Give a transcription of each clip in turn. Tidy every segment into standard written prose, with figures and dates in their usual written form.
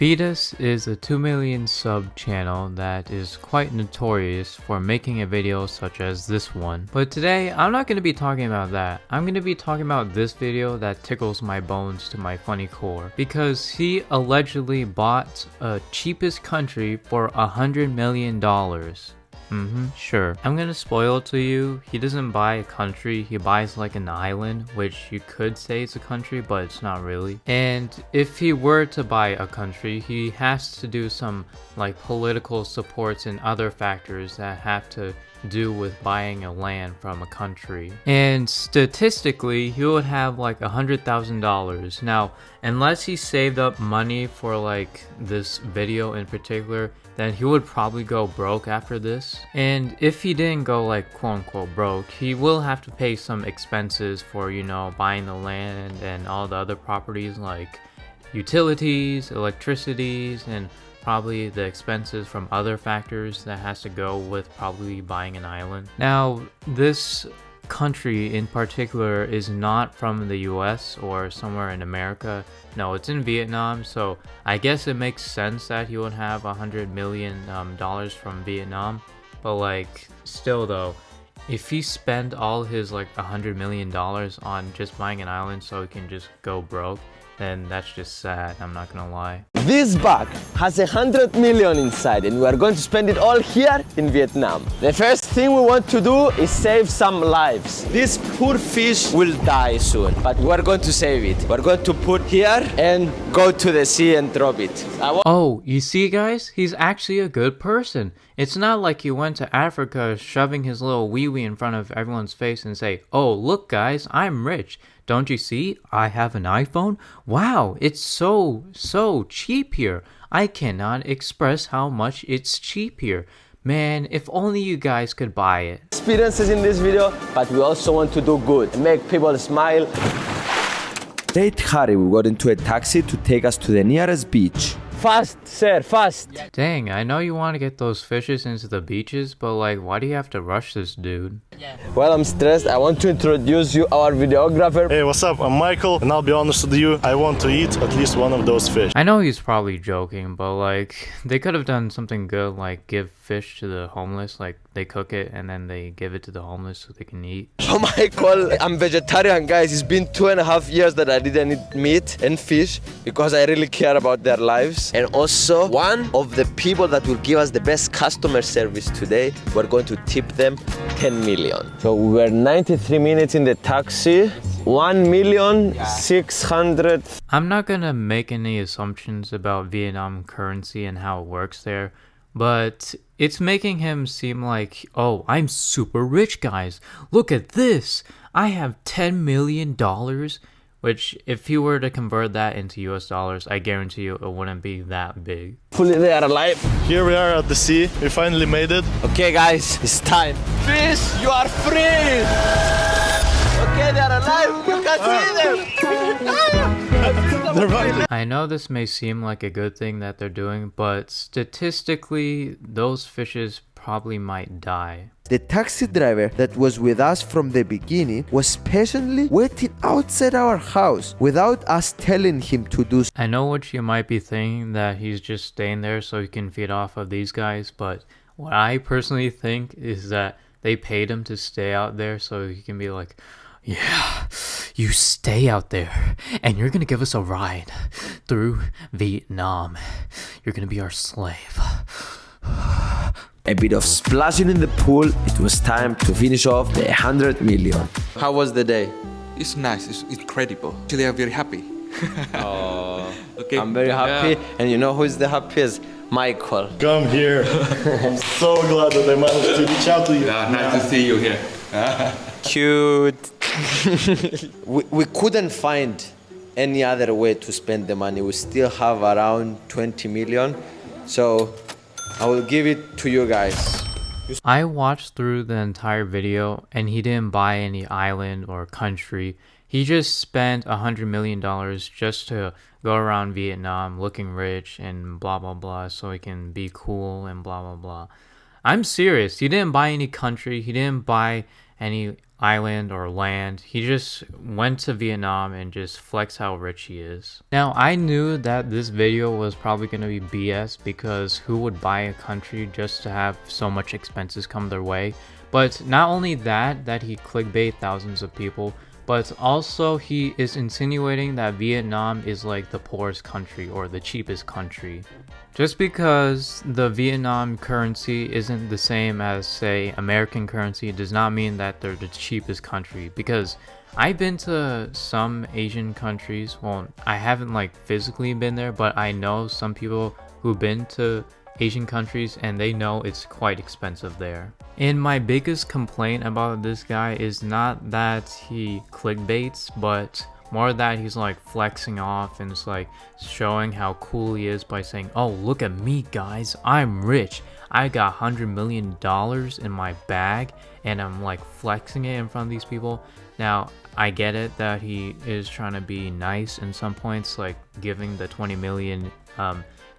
Fidias is a 2 million sub channel that is quite notorious for making a video such as this one. But today, I'm not going to be talking about that. I'm going to be talking about this video that tickles my bones to my funny core. Because he allegedly bought a cheapest country for $100 million. Sure. I'm gonna spoil it to you. He doesn't buy a country, he buys like an island, which you could say is a country, but it's not really. And if he were to buy a country, he has to do some like political supports and other factors that have to do with buying a land from a country. And statistically, he would have like $100,000. Now, unless he saved up money for like this video in particular, then he would probably go broke after this. And if he didn't go like quote unquote broke, he will have to pay some expenses for, you know, buying the land and all the other properties like utilities, electricities, and probably the expenses from other factors that has to go with probably buying an island. Now, this country in particular is not from the US or somewhere in America. No, it's in Vietnam, so I guess it makes sense that he would have $100 million from Vietnam. But like, still though, if he spent all his like $100 million on just buying an island so he can just go broke, then that's just sad, I'm not gonna lie. This bag has 100 million inside and we are going to spend it all here in Vietnam. The first thing we want to do is save some lives. This poor fish will die soon, but we are going to save it. We're going to put here and go to the sea and drop it. Oh, you see guys? He's actually a good person. It's not like he went to Africa shoving his little wee-wee in front of everyone's face and say, "Oh, look guys, I'm rich. Don't you see? I have an iPhone. Wow, it's so cheap here. I cannot express how much it's cheap here. Man, if only you guys could buy it." Experiences in this video, but we also want to do good and make people smile. Late Harry, we got into a taxi to take us to the nearest beach. Fast, sir, fast. Dang, I know you want to get those fishes into the beaches, but like, why do you have to rush this dude? Well, I'm stressed. I want to introduce you our videographer. Hey, what's up? I'm Michael, and I'll be honest with you, I want to eat at least one of those fish. I know he's probably joking, but like, they could have done something good, like give fish to the homeless, like they cook it and then they give it to the homeless so they can eat. Oh Michael, I'm vegetarian guys. It's been 2.5 years that I didn't eat meat and fish because I really care about their lives. And also, one of the people that will give us the best customer service today, we're going to tip them 10 million. So we were 93 minutes in the taxi, 1,600,000. I'm not gonna make any assumptions about Vietnam currency and how it works there, but it's making him seem like, oh, I'm super rich guys. Look at this. I have $10 million. Which, if he were to convert that into US dollars, I guarantee you it wouldn't be that big. Hopefully they are alive. Here we are at the sea. We finally made it. Okay guys, it's time. Fish, you are free! Okay, they are alive. You can see them. I know this may seem like a good thing that they're doing, but statistically, those fishes probably might die. The taxi driver that was with us from the beginning was patiently waiting outside our house without us telling him to do so. I know what you might be thinking, that he's just staying there so he can feed off of these guys, but what I personally think is that they paid him to stay out there so he can be like, yeah, you stay out there and you're gonna give us a ride through Vietnam. You're gonna be our slave. A bit of splashing in the pool. It was time to finish off the 100 million. How was the day? It's nice, it's incredible. Actually, I'm very happy. Oh, Okay. I'm very happy. Yeah. And you know who is the happiest? Michael. Come here. I'm so glad that I managed to reach out to you. Nice to see you here. Cute. we couldn't find any other way to spend the money. We still have around 20 million. So I will give it to you guys. I watched through the entire video and he didn't buy any island or country. He just spent $100 million just to go around Vietnam looking rich and blah blah blah so he can be cool and blah blah blah. I'm serious. He didn't buy any country. He didn't buy any island or land. He just went to Vietnam and just flexed how rich he is. Now, I knew that this video was probably going to be BS because who would buy a country just to have so much expenses come their way? But not only that he clickbait thousands of people, but also he is insinuating that Vietnam is like the poorest country or the cheapest country. Just because the Vietnam currency isn't the same as, say, American currency does not mean that they're the cheapest country, because I've been to some Asian countries. Well, I haven't like physically been there, but I know some people who've been to Asian countries and they know it's quite expensive there. And my biggest complaint about this guy is not that he clickbaits, but more that he's like flexing off and it's like showing how cool he is by saying, oh, look at me guys, I'm rich. I got $100 million in my bag and I'm like flexing it in front of these people. Now, I get it that he is trying to be nice in some points, like giving the 20 million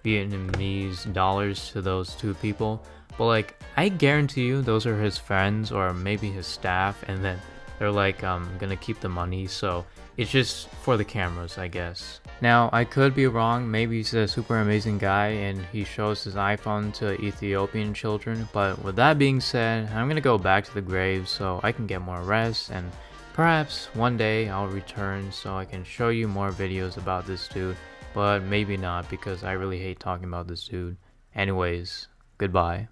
Vietnamese dollars to those two people. But like, I guarantee you those are his friends or maybe his staff, and then they're like gonna keep the money, so it's just for the cameras, I guess. Now, I could be wrong, maybe he's a super amazing guy and he shows his iPhone to Ethiopian children, but with that being said, I'm gonna go back to the grave so I can get more rest, and perhaps one day I'll return so I can show you more videos about this dude, but maybe not because I really hate talking about this dude. Anyways, goodbye.